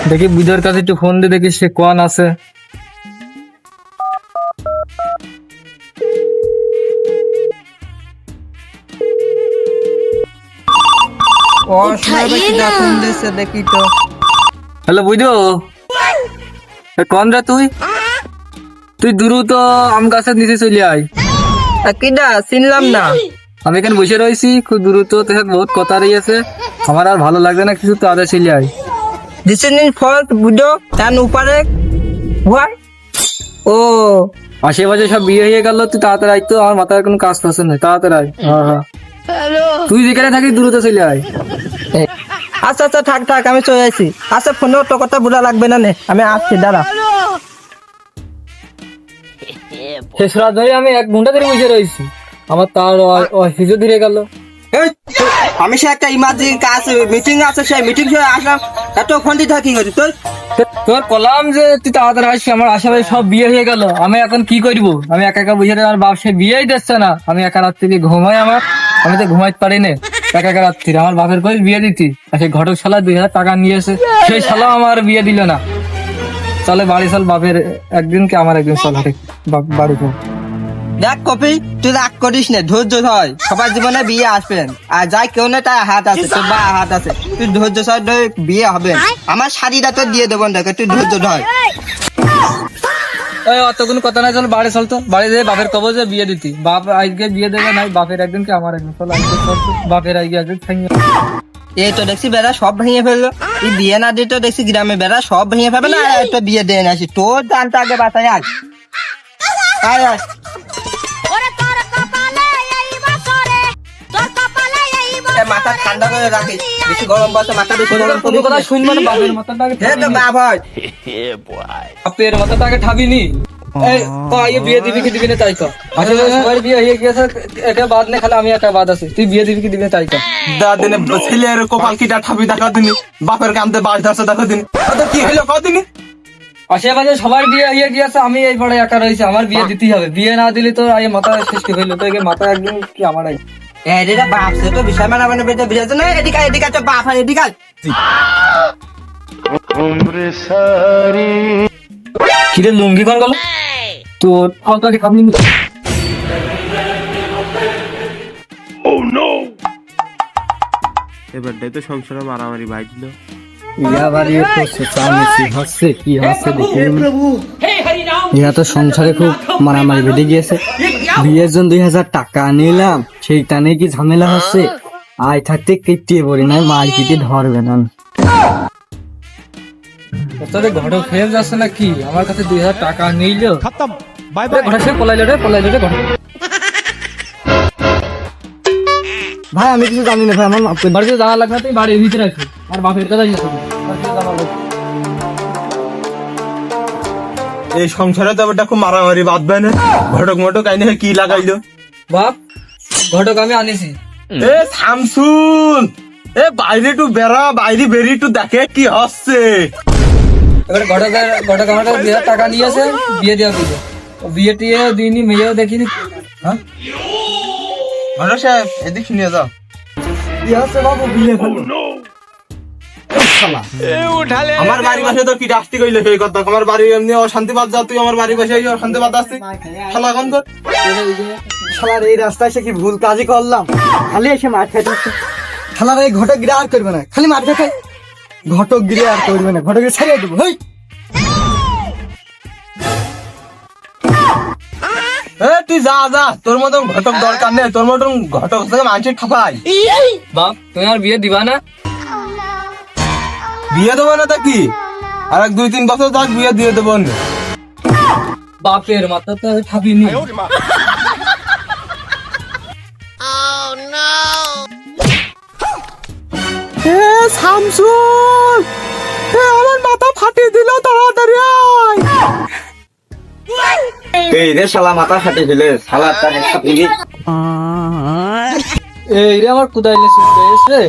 দেখি বুঝার কাছে একটু ফোন দিয়ে দেখি সে কোন আছে। দেখি তো। হ্যালো বুঝো, কোন রে তুই? তুই দ্রুত আম গাছের নিচে চলে আয়। কিডা চিনলাম না। আমি এখানে বসে রয়েছি, খুব দ্রুত তোর সাথে বহুত কথা রয়েছে, আমার আর ভালো লাগবে না কিছু, তাড়াতাড়ি চলে আয়। দিছেন ফল বুঝো তার উপরে হোয়াই। ও আশেপাশে সব বিয়ে হয়ে গেল, তুই তাড়াতাড়ি আয় তো, আমার মাথায় কোনো কাজ করছে না, তাড়াতাড়ি আয়। হ্যাঁ হ্যাঁ, তুই যেখানে থাকিস দ্রুত চলে আয়। আচ্ছা আচ্ছা থাক থাক আমি চলে আসি। আচ্ছা ফোনে তো কথা বলা লাগবে না নে, আমি আসছি দাঁড়া। শেষ রাত ধরে আমি 1 ঘন্টা ধরে বসে রয়েছি, আমার তার হিজো ধীরে গেল। আমি সে একটা ইমার্জেন্সি কাজ মিটিং আছে, সেই মিটিং হয়ে আসলাম, এত ফোন দিতে কি হচ্ছে তোর? তোর কলাম যে তুই তাড়াতাড়ি আসবি, আমার আশেপাশে সব বিয়ে হয়ে গেল, আমি এখন কি করবো? আমি একা একা বসে আমার বাপ সে বিয়েই দিচ্ছে না, আমি একা রাত্রি ঘুমাই, আমি তো ঘুমাইতে পারি না একা একা রাত্রি। আমার বাপের কই বিয়ে দিতি, আর সেই ঘটক শালা 2000 টাকা নিয়েছে, সেই শালা আমার বিয়ে দিল না। চলে বাড়ি চল, বাপের একদিন কি আমার একদিন চল, বাড়ি চল। দেখ কপি, তুই রাগ করিস না, ধৈর্য ধর, সবার জীবনে বিয়ে আসবেন, আর যাই কেউ না তার হাত আছে, তোর বা হাত আছে, তুই ধৈর্য ধর, বিয়ে হবে। আমার শাড়িটা তো দিয়ে দেবো দেখে, তুই ধৈর্য ধর। ওই অত কোনো কথা নাই, চল বাড়ি চল তো, বাড়ি যেয়ে বাপের কব যে বিয়ে দিতি, বাপ আজকে বিয়ে দেবে নাই, বাপের একদিন কি আমার একদিন, চল আজকে চল তো, বাপের আজকে একদিন খাইয়ে। এই তো দেখছি বেড়া সব ভেঙে ফেললো, তুই বিয়ে না দিতে দেখছি গ্রামে বেড়া সব ভেঙে ফেলবে না, আর একটা বিয়ে দিয়ে আসি, তোর জানটা আগে বাঁচাই আজ। আয় আয় মাথা ঠান্ডা করে রাখিস, বেশি গরম বসে মাথা বেশি গরম কোনো কথা শুনবো না, বাপের মাথাটাকে বাপের মাথাটাকে ঠাবিনি। এই এই বিয়ে দিবি কি দিবি না তাই কর, আসলে সবার বিয়ে হয়ে গেছে, এটা বাদ না খালি আমি একটা বাদ আছে, তুই বিয়ে দিবি কি দিবি না তাই কর। দিনে ছেলের কপাল কিটা ঠাবি দেখা দিনি, বাপের কামতে বাস ধরছে দেখা দিনি, কি হইলো কদিনই? আশেপাশে সবার বিয়ে হয়ে গিয়েছে, আমি এই পরে একা রয়েছে, আমার বিয়ে দিতেই হবে, বিয়ে না দিলে তো এই মাথা সৃষ্টি হইলো, তো মাথা একদিন কি আমার আই। এটা বাপ সে তো বিশাল মানা মানে বেঁচে বিয়েছে না, এদিকে এদিকে তো বাপ হয় এদিকে। কিরে লুঙ্গি কোন গেল তোর? আওতাকে খাবনি এবারটাই তো সংসারে মারামারি ভাই দিল। ইয়া তো সংসারে খুব মারামারি বেঁধে গিয়েছে, বিয়ের জন্য 2000 টাকা নিলাম, সেইটা নিয়ে কি ঝামেলা হচ্ছে, আয় থাকতে কেটিয়ে পড়ি না, মার পিটে ধরবে না। তোদের ঘরে খেয়ে যাচ্ছে না কি? আমার কাছে 2000 টাকা নিল, ঘরে সে পলাইলো রে, ঘরে। ভাই আমি কিছু জানি না ভাই, আমার মাপ করে দিন। বাড়িতে জানা লাগবে না, তুই বাড়ির ভিতরে রাখবি, আর বাপের কথা এই সংসারে তো একটা খুব মারামারি বাঁধবে না, ঘটক মটক আইনে কি লাগাইলো? বাপ ঘটক আমি আনিছি। এ শামসুন, এ বাইরে একটু বেড়া, বাইরে বেরিয়ে একটু দেখে কি হচ্ছে। এবারে ঘটক আমার কাছে 2000 টাকা নিয়েছে, বিয়ে দেওয়া দিল, বিয়ে টিয়ে দিইনি, মেয়েও দেখিনি। হ্যাঁ ঘটক সাহেব এদিক শুনিয়ে যাও। কি হচ্ছে বাবু, বিয়ে হলো? আমার বাড়ি পাশে তো কি রাস্তি কইলে সেই কথা, আমার বাড়ি এমনি অশান্তি বাদ যা, তুই আমার বাড়ি পাশে অশান্তি বাদ আসছিস, শালা কোন কর। শালার এই রাস্তায় এসে কি ভুল কাজই করলাম, খালি এসে মার খাইতেছে। শালার এই ঘটক গিরে আর করবে না, খালি মার খাই, ঘটক গিরে আর করবে না, ঘটক গিরে ছাড়িয়ে দেবো। হেই তুই যা যা, তোর মতন ঘটক দরকার নেই, তোর মতন ঘটক থেকে মানুষের ঠাপাই। বাপ তুমি আর বিয়ে দিবা না? বিয়ে দেবো না তা কি, আর 2-3 বছর থাক বিয়ে দিয়ে দেবো না। বাপের মাথা তো ঠাবিনি। শামসুন, আমার মাথা ফাটিয়ে দিল, তাড়াতাড়ি আয়। এই রে শালা মাথা ফাটিয়ে দিলে, শালা তার ফাটিয়ে। এই রে আমার কুদাই রে।